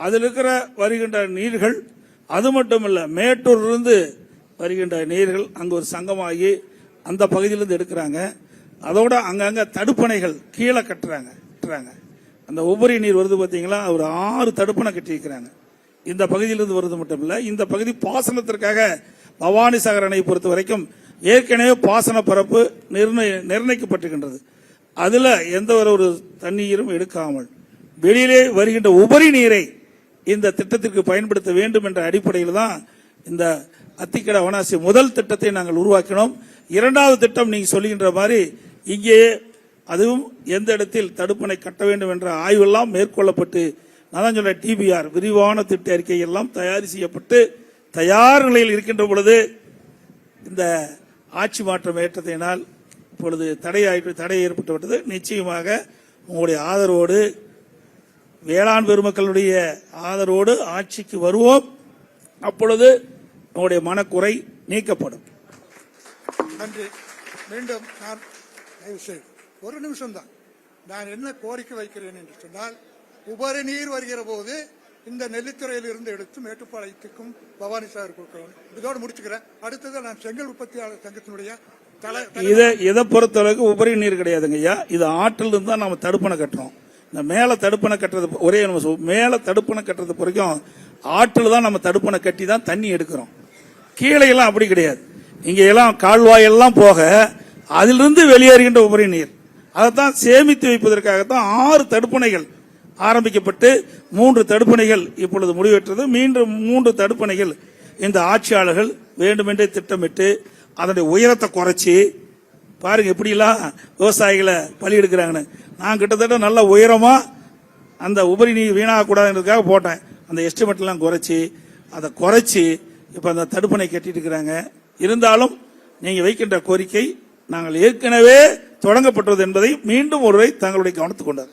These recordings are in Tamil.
அதில் இருக்கிற வருகின்ற நீர்கள், அது மட்டுமல்ல மேட்டூரிலிருந்து வருகின்ற நீர்கள் அங்கு ஒரு சங்கமாகி அந்த பகுதியிலிருந்து எடுக்கிறாங்க. அதோட அங்கங்க தடுப்பணைகள் கீழே கட்டுறாங்க. அந்த உபரி நீர் வருது பார்த்தீங்களா, ஒரு 6 தடுப்பணை கட்டியிருக்கிறாங்க. இந்த பகுதியிலிருந்து வருது மட்டும் இல்ல, இந்த பகுதி பாசனத்திற்காக பவானி சாகர் அணை பொறுத்த வரைக்கும் ஏற்கனவே பாசன பரப்பு நிர்ணயிக்கப்பட்டிருக்கின்றது. அதுல எந்த ஒரு தண்ணீரும் எடுக்காமல் வெளியிலே வருகின்ற உபரி நீரை இந்த திட்டத்திற்கு பயன்படுத்த வேண்டும் என்ற அடிப்படையில் தான் இந்த அத்திக்கடை அவனாசி முதல் திட்டத்தை நாங்கள் உருவாக்கினோம். இரண்டாவது திட்டம் நீங்க சொல்லுகின்ற மாதிரி இங்கேயே அதுவும் எந்த இடத்தில் தடுப்பணை கட்ட வேண்டும் என்ற ஆய்வெல்லாம் மேற்கொள்ளப்பட்டு, நான் தான் சொல்றேன், டிபிஆர் விரிவான திட்ட அறிக்கை எல்லாம் தயார் செய்யப்பட்டு தயார் நிலையில் இருக்கின்ற பொழுது இந்த ஆட்சி மாற்றம் ஏற்றத்தினால் இப்பொழுது தடை ஏற்பட்டு விட்டது. நிச்சயமாக உங்களுடைய ஆதரவோடு, வேளாண் பெருமக்களுடைய ஆதரவோடு ஆட்சிக்கு வருவோம். அப்பொழுது உங்களுடைய மனக்குறை நீக்கப்படும். நன்றி. மீண்டும் நான் ஒரு நிமிஷம் தான், நான் என்ன கோரிக்கை வைக்கிறேன் என்று சொன்னால், உபரி நீர் வருகிற போது இந்த நெல்லித்துறையில் இருந்து எடுத்து மேட்டுப்பாளையத்துக்கும் பவானி சாகர் கொடுக்கணும். இதோடு முடிச்சுக்கிறேன். அடுத்தது நான் செங்கல் உற்பத்தியாளர் சங்கத்தினுடைய இதை பொறுத்தளவுக்கு உபரி நீர் கிடையாதுங்க ஐயா. இது ஆற்றில் இருந்து தான் நம்ம தடுப்பணை கட்டுறோம். இந்த மேல தடுப்பணை கட்டுறது ஒரே மேல தடுப்பணை கட்டுறது வரைக்கும் ஆற்றில் தான் நம்ம தடுப்பணை கட்டி தான் தண்ணி எடுக்கிறோம். கீழே எல்லாம் அப்படி கிடையாது. இங்க எல்லாம் கால்வாயெல்லாம் போக அதிலிருந்து வெளியேறுகின்ற உபரி நீர் அதைத்தான் சேமித்து வைப்பதற்காகத்தான் 6 தடுப்பணைகள் ஆரம்பிக்கப்பட்டு 3 தடுப்பணைகள் இப்பொழுது முடிவெற்றது. மீண்டும் 3 தடுப்பணைகள் இந்த ஆட்சியாளர்கள் வேண்டுமென்றே திட்டமிட்டு அதனுடைய உயரத்தை குறைச்சி பாருங்க எப்படிலாம் விவசாயிகளை பலி எடுக்கிறாங்கன்னு. நான் கிட்டத்தட்ட நல்ல உயரமா அந்த உபரி நீர் வீணாகக்கூடாதுன்றதுக்காக போட்டேன். அந்த எஸ்டிமேட் எல்லாம் குறைச்சி இப்ப அந்த தடுப்பணை கட்டிட்டு இருக்கிறாங்க. இருந்தாலும் நீங்க வைக்கின்ற கோரிக்கை நாங்கள் ஏற்கனவே தொடங்கப்பட்டது என்பதை மீண்டும் ஒருவரை தங்களுடைய கவனித்துக் கொண்டார்.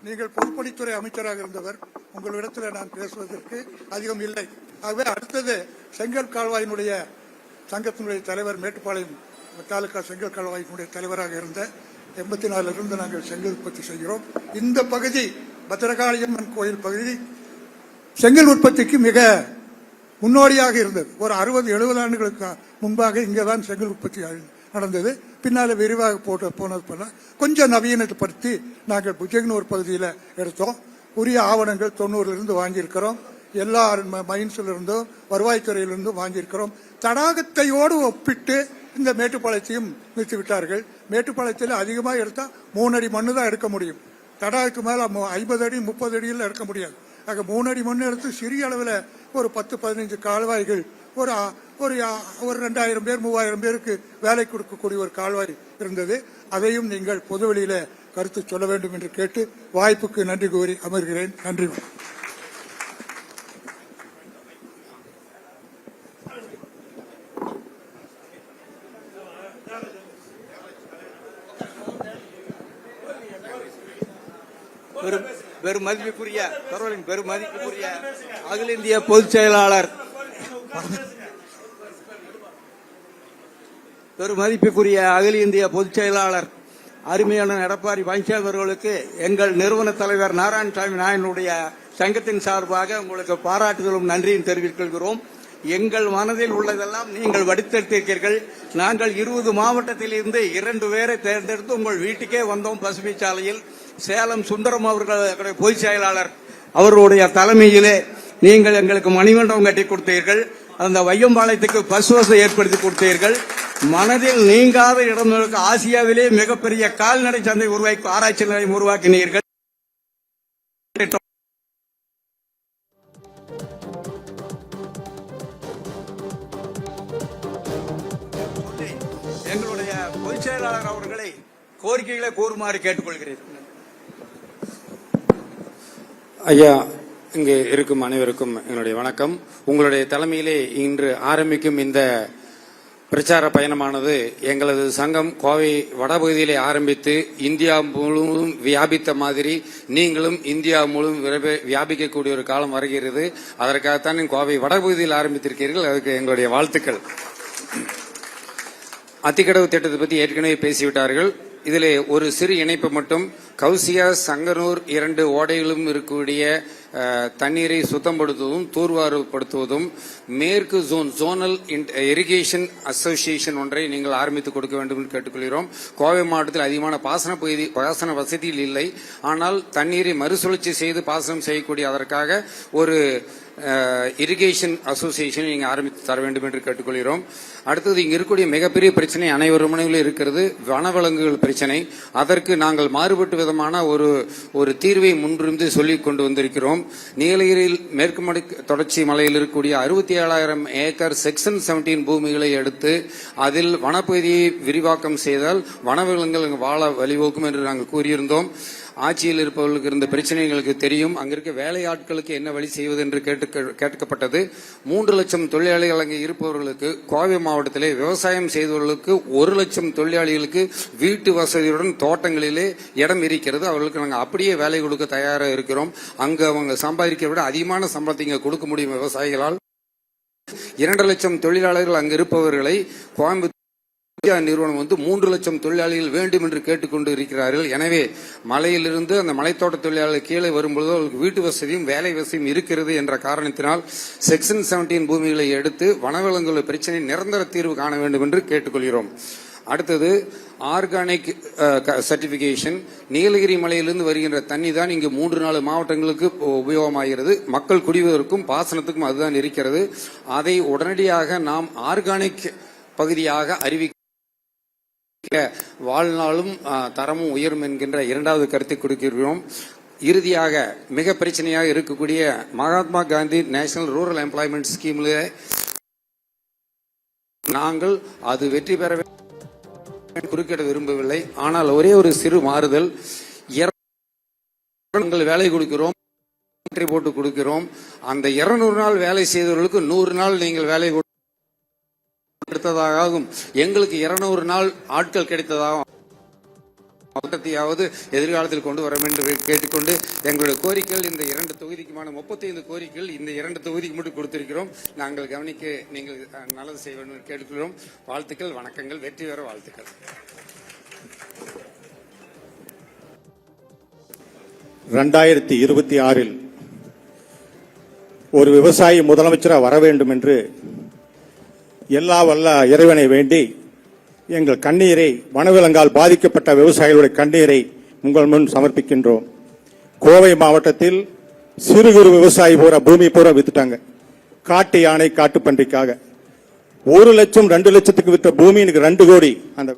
நீங்கள் பொதுப்பணித்துறை அமைச்சராக இருந்தவர், உங்களிடத்தில் நான் பேசுவதற்கு அதிகம் இல்லை. ஆகவே அடுத்தது செங்கல் கால்வாயினுடைய சங்கத்தினுடைய தலைவர், மேட்டுப்பாளையம் தாலுகா செங்கல் கால்வாயினுடைய தலைவராக இருந்த 84 இருந்து நாங்கள் செங்கல் உற்பத்தி செய்கிறோம். இந்த பகுதி பத்திரகாளியம்மன் கோயில் பகுதி செங்கல் உற்பத்திக்கு மிக முன்னோடியாக இருந்தது. ஒரு 60-70 ஆண்டுகளுக்கு முன்பாக இங்கேதான் செங்கல் உற்பத்தி நடந்தது. பின்னால விரிவாக போனது போல கொஞ்சம் நவீனப்படுத்தி நாங்கள் புஜகனூர் பகுதியில் எடுத்தோம். உரிய ஆவணங்கள் 90லிருந்து வாங்கியிருக்கிறோம். எல்லா மைன்ஸ்ல இருந்தும் வருவாய்த்துறையிலிருந்தும் வாங்கியிருக்கிறோம். தடாகத்தையோடு ஒப்பிட்டு இந்த மேட்டுப்பாளையத்தையும் நிறுத்திவிட்டார்கள். மேட்டுப்பாளையத்தில் அதிகமாக எடுத்தால் 3 அடி மண்ணு தான் எடுக்க முடியும். தடாகத்துக்கு மேல 50 அடி 30 அடியில் எடுக்க முடியாது. ஆக 3 அடி மண் எடுத்து சிறிய அளவில் ஒரு 10-15 கால்வாய்கள் ஒரு 2000 பேர் 3000 பேருக்கு வேலை கொடுக்கக்கூடிய ஒரு கால்வாய் இருந்தது. அதையும் நீங்கள் பொதுவெளியில கருத்து சொல்ல வேண்டும் என்று கேட்டு வாய்ப்புக்கு நன்றி கூறி அமர்கிறேன். நன்றி. பெருமதிப்புக்குரிய அகில இந்திய பொதுச் செயலாளர், அருமையான எடப்பாடி பழனிசாமி அவர்களுக்கு எங்கள் நிறுவன தலைவர் நாராயணசாமி நாயனுடைய சங்கத்தின் சார்பாக உங்களுக்கு பாராட்டுதலும் நன்றியும் தெரிவித்துக் கொள்கிறோம். எங்கள் மனதில் உள்ளதெல்லாம் நீங்கள் வடித்தெடுத்திருக்கிறீர்கள். நாங்கள் 20 மாவட்டத்தில் இருந்து 2 பேரை தேர்ந்தெடுத்து உங்கள் வீட்டுக்கே வந்தோம். பசுமை சாலையில் சேலம் சுந்தரம் அவர்கள் பொதுச் செயலாளர் அவருடைய தலைமையிலே நீங்கள் எங்களுக்கு மணிமண்டபம் கட்டி கொடுத்தீர்கள். அந்த வையம்பாளையத்துக்கு பஸ் வசதி ஏற்படுத்தி கொடுத்தீர்கள். மனதில் நீங்காத இடம் ஆசியாவிலே மிகப்பெரிய கால்நடை சந்தை ஆராய்ச்சி நிலையம் உருவாக்கினீர்கள். எங்களுடைய பொதுச் செயலாளர் அவர்களை கோரிக்கைகளை கூறுமாறு கேட்டுக்கொள்கிறேன். ஐயா, இங்கு இருக்கும் அனைவருக்கும் என்னுடைய வணக்கம். உங்களுடைய தலைமையிலே இன்று ஆரம்பிக்கும் இந்த பிரச்சார பயணமானது எங்களது சங்கம் கோவை வடபகுதியிலே ஆரம்பித்து இந்தியா முழுவதும் வியாபித்த மாதிரி நீங்களும் இந்தியா முழுவதும் வியாபிக்கக்கூடிய ஒரு காலம் வருகிறது. அதற்காகத்தான் கோவை வடபகுதியில் ஆரம்பித்திருக்கிறீர்கள். அதுக்கு எங்களுடைய வாழ்த்துக்கள். அத்திக்கடவு திட்டத்தை பற்றி ஏற்கனவே பேசிவிட்டார்கள். இதிலே ஒரு சிறு இணைப்பு மட்டும், கௌசியா சங்கனூர் 2 ஓடைகளும் இருக்கக்கூடிய தண்ணீரை சுத்தப்படுத்துவதும் தூர்வாரப்படுத்துவதும் மேற்கு ஜோனல் இரிகேஷன் அசோசியேஷன் ஒன்றை நீங்கள் ஆரம்பித்துக் கொடுக்க வேண்டும் என்று கேட்டுக்கொள்கிறோம். கோவை மாவட்டத்தில் அதிகமான பாசன வசதிகள் இல்லை. ஆனால் தண்ணீரை மறுசுழற்சி செய்து பாசனம் செய்யக்கூடிய அதற்காக ஒரு இரிகேஷன் அசோசியேஷன் நீங்க ஆரம்பித்து தர வேண்டும் என்று கேட்டுக்கொள்கிறோம். அடுத்தது இங்க இருக்கக்கூடிய மிகப்பெரிய பிரச்சனை அனைவரும் மனதில் இருக்கிறது வனவிலங்குகள் பிரச்சனை. அதற்கு நாங்கள் மாறுபட்ட விதமான ஒரு தீர்வை முன்னிருந்து சொல்லிக் கொண்டு வந்திருக்கிறோம். நீலகிரியில் மேற்கு தொடர்ச்சி மலையில் இருக்கக்கூடிய 67,000 ஏக்கர் செக்ஷன் 17 பூமிகளை எடுத்து அதில் வனப்பகுதியை விரிவாக்கம் செய்தால் வனவிலங்குகள் வாழ வழிவகுக்கும் என்று நாங்கள் கூறியிருந்தோம். ஆட்சியில் இருப்பவர்களுக்கு இருந்த பிரச்சனை எங்களுக்கு தெரியும். அங்கிருக்க வேலையாட்களுக்கு என்ன வழி செய்வது என்று கேட்கப்பட்டது. 3 லட்சம் தொழிலாளிகள் அங்கே இருப்பவர்களுக்கு கோவை மாவட்டத்திலே விவசாயம் செய்தவர்களுக்கு 1 லட்சம் தொழிலாளிகளுக்கு வீட்டு வசதியுடன் தோட்டங்களிலே இடம் இருக்கிறது. அவர்களுக்கு நாங்கள் அப்படியே வேலை கொடுக்க தயாராக இருக்கிறோம். அங்கு அவங்க சம்பாதிக்க விட அதிகமான சம்பளத்தை இங்க கொடுக்க முடியும் விவசாயிகளால். 2 லட்சம் தொழிலாளர்கள் அங்கு இருப்பவர்களை கோயம்புத்தூர் நிறுவனம் 3 லட்சம் தொழிலாளிகள் வேண்டும் என்று கேட்டுக்கொண்டு இருக்கிறார்கள். எனவே மலையிலிருந்து அந்த மலைத்தோட்ட தொழிலாளர்கள் கீழே வரும்பொழுது அவர்களுக்கு வீட்டு வசதியும் வேலை வசதியும் இருக்கிறது என்ற காரணத்தினால் செக்ஷன் 17 பூமிகளை எடுத்து வனவிலங்குகள் பிரச்சனை நிரந்தர தீர்வு காண வேண்டும் என்று கேட்டுக்கொள்கிறோம். அடுத்தது ஆர்கானிக் சர்டிபிகேஷன். நீலகிரி மலையிலிருந்து வருகின்ற தண்ணி தான் இங்கு 3-4 மாவட்டங்களுக்கு உபயோகமாகிறது. மக்கள் குடிவதற்கும் பாசனத்துக்கும் அதுதான் இருக்கிறது. அதை உடனடியாக நாம் ஆர்கானிக் பகுதியாக அறிவிக்க வாழ்நாளும் தரமும் உயரும் என்கின்ற 2வது கருத்தை கொடுக்கிறோம். இறுதியாக மிக பிரச்சனையாக இருக்கக்கூடிய Mahatma Gandhi national rural employment ஸ்கீம்ல நாங்கள் அது வெற்றி பெற குறுக்கிட விரும்பவில்லை. ஆனால் ஒரே ஒரு சிறு மாறுதல், வேலை கொடுக்கிறோம் போட்டு கொடுக்கிறோம். அந்த 200 நாள் வேலை செய்தவர்களுக்கு 100 நாள் நீங்கள் வேலை கிடைத்ததாகவும் எங்களுக்கு 200 நாள் ஆட்கள் கிடைத்ததாகவும் எதிர்காலத்தில் கொண்டு வர வேண்டும் என்று கேட்டுக்கொண்டு எங்களுடைய கோரிக்கைகள் இந்த 2 தொகுதிக்குமான 35 கோரிக்கைகள் இந்த 2 தொகுதிக்கு மட்டும் கொடுத்திருக்கிறோம். நாங்கள் கவனிக்க நீங்கள் நல்லது செய்ய வேண்டும் என்று கேட்டுக்கொள்கிறோம். வாழ்த்துக்கள், வணக்கங்கள், வெற்றி பெற வாழ்த்துக்கள். 2026 ஒரு விவசாயி முதலமைச்சராக வர வேண்டும் என்று எல்லா வல்ல இறைவனை வேண்டி எங்கள் கண்ணீரை, வனவிலங்கால் பாதிக்கப்பட்ட விவசாயிகளுடைய கண்ணீரை உங்கள் முன் சமர்ப்பிக்கின்றோம். கோவை மாவட்டத்தில் சிறு குறு விவசாயி பூமி பூரா வித்துட்டாங்க. காட்டு யானை, காட்டு பன்றிக்காக 1 லட்சம் 2 லட்சத்துக்கு விற்ற பூமி எனக்கு 2 கோடி. அந்த